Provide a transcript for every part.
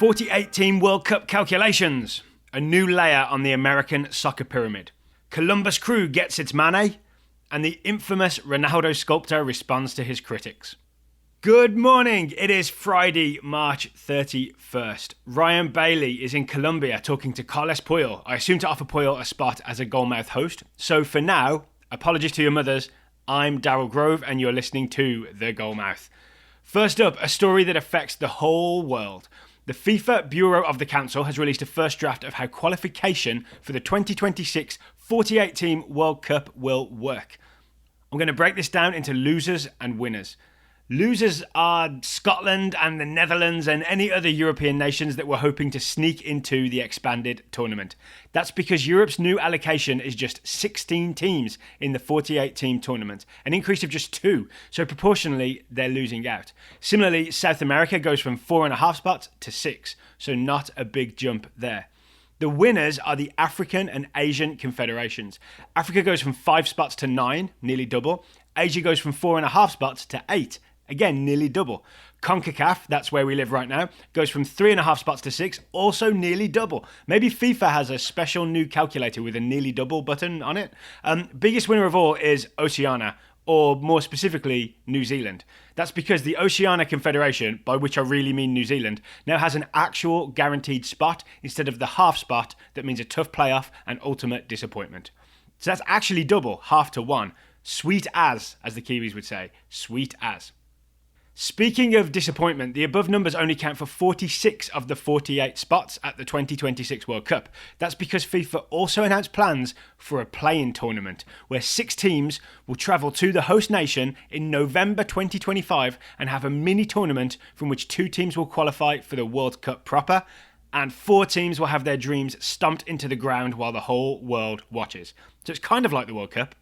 48-team World Cup calculations. A new layer on the American soccer pyramid. Columbus Crew gets its Manneh. And the infamous Ronaldo sculptor responds to his critics. Good morning. It is Friday, March 31st. Ryan Bailey is in Colombia talking to Carles Puyol. I assume to offer Puyol a spot as a Goalmouth host. So for now, apologies to your mothers. I'm Daryl Grove and you're listening to The Goalmouth. First up, a story that affects the whole world. The FIFA Bureau of the Council has released a first draft of how qualification for the 2026 48-team World Cup will work. I'm going to break this down into losers and winners. Losers are Scotland and the Netherlands and any other European nations that were hoping to sneak into the expanded tournament. That's because Europe's new allocation is just 16 teams in the 48-team tournament, an increase of just 2, so proportionally they're losing out. Similarly, South America goes from 4.5 spots to 6, so not a big jump there. The winners are the African and Asian confederations. Africa goes from 5 spots to 9, nearly double. Asia goes from 4.5 spots to 8, again, nearly double. CONCACAF, that's where we live right now, goes from 3.5 spots to 6, also nearly double. Maybe FIFA has a special new calculator with a nearly double button on it. Biggest winner of all is Oceania, or more specifically, New Zealand. That's because the Oceania Confederation, by which I really mean New Zealand, now has an actual guaranteed spot instead of the half spot that means a tough playoff and ultimate disappointment. So that's actually double, half to 1. Sweet as the Kiwis would say. Sweet as. Speaking of disappointment, the above numbers only count for 46 of the 48 spots at the 2026 World Cup. That's because FIFA also announced plans for a play-in tournament, where 6 teams will travel to the host nation in November 2025 and have a mini-tournament from which 2 teams will qualify for the World Cup proper, and 4 teams will have their dreams stomped into the ground while the whole world watches. So it's kind of like the World Cup.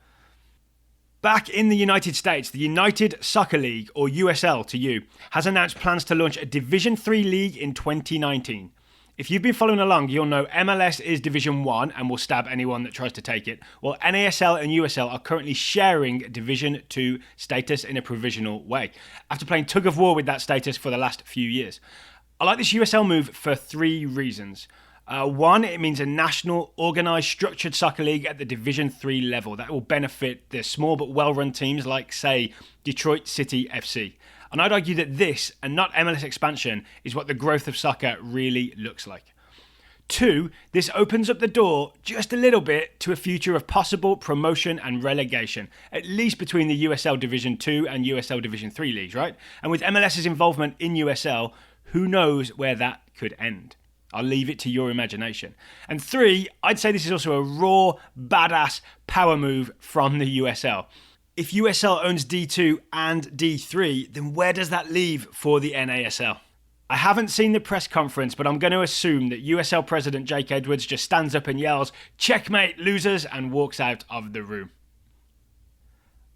Back in the United States, the United Soccer League, or USL to you, has announced plans to launch a Division 3 league in 2019. If you've been following along, you'll know MLS is Division 1 and will stab anyone that tries to take it, while NASL and USL are currently sharing Division 2 status in a provisional way, after playing tug of war with that status for the last few years. I like this USL move for 3 reasons. 1, it means a national, organised, structured soccer league at the Division 3 level. That will benefit the small but well-run teams like, say, Detroit City FC. And I'd argue that this, and not MLS expansion, is what the growth of soccer really looks like. 2, this opens up the door just a little bit to a future of possible promotion and relegation, at least between the USL Division 2 and USL Division 3 leagues, right? And with MLS's involvement in USL, who knows where that could end? I'll leave it to your imagination. And 3, I'd say this is also a raw, badass power move from the USL. If USL owns D2 and D3, then where does that leave for the NASL? I haven't seen the press conference, but I'm going to assume that USL President Jake Edwards just stands up and yells, "Checkmate, losers," and walks out of the room.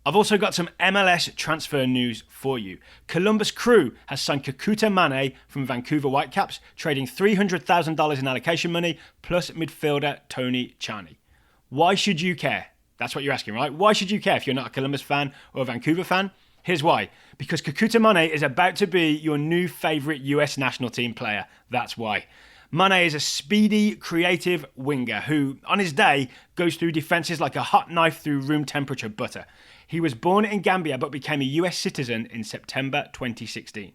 I've also got some MLS transfer news for you. Columbus Crew has signed Kekuta Manneh from Vancouver Whitecaps, trading $300,000 in allocation money, plus midfielder Tony Charney. Why should you care? That's what you're asking, right? Why should you care if you're not a Columbus fan or a Vancouver fan? Here's why. Because Kekuta Manneh is about to be your new favourite US national team player. That's why. Manneh is a speedy, creative winger who, on his day, goes through defences like a hot knife through room temperature butter. He was born in Gambia but became a US citizen in September 2016.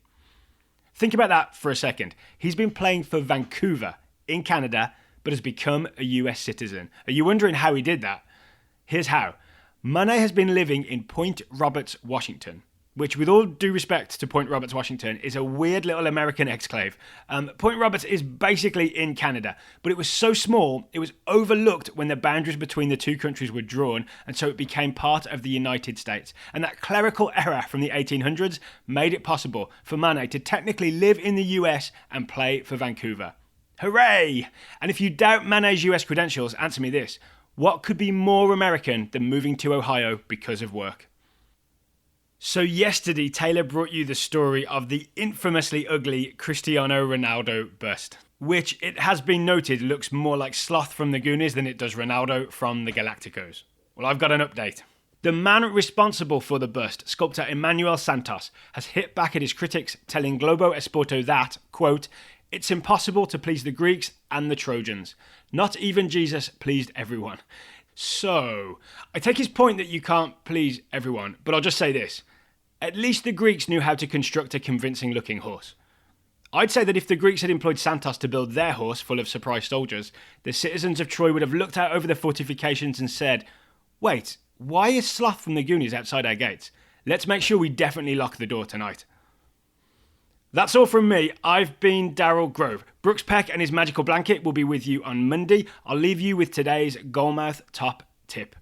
Think about that for a second. He's been playing for Vancouver in Canada but has become a US citizen. Are you wondering how he did that? Here's how. Manneh has been living in Point Roberts, Washington, which, with all due respect to Point Roberts, Washington, is a weird little American exclave. Point Roberts is basically in Canada, but it was so small, it was overlooked when the boundaries between the 2 countries were drawn, and so it became part of the United States. And that clerical error from the 1800s made it possible for Manneh to technically live in the US and play for Vancouver. Hooray! And if you doubt Manneh's US credentials, answer me this. What could be more American than moving to Ohio because of work? So yesterday, Taylor brought you the story of the infamously ugly Cristiano Ronaldo bust, which, it has been noted, looks more like Sloth from the Goonies than it does Ronaldo from the Galacticos. Well, I've got an update. The man responsible for the bust, sculptor Emmanuel Santos, has hit back at his critics, telling Globo Esporto that, quote, It's impossible to please the Greeks and the Trojans. Not even Jesus pleased everyone. So, I take his point that you can't please everyone, but I'll just say this. At least the Greeks knew how to construct a convincing looking horse. I'd say that if the Greeks had employed Santos to build their horse full of surprise soldiers, the citizens of Troy would have looked out over the fortifications and said, wait, why is Sloth from the Goonies outside our gates? Let's make sure we definitely lock the door tonight. That's all from me. I've been Daryl Grove. Brooks Peck and his magical blanket will be with you on Monday. I'll leave you with today's Goalmouth top tip.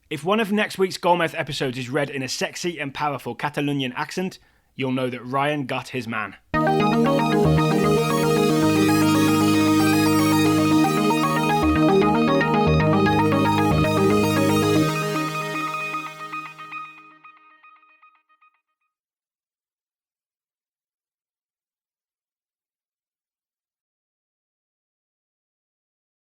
If one of next week's Goalmouth episodes is read in a sexy and powerful Catalonian accent, you'll know that Ryan got his man.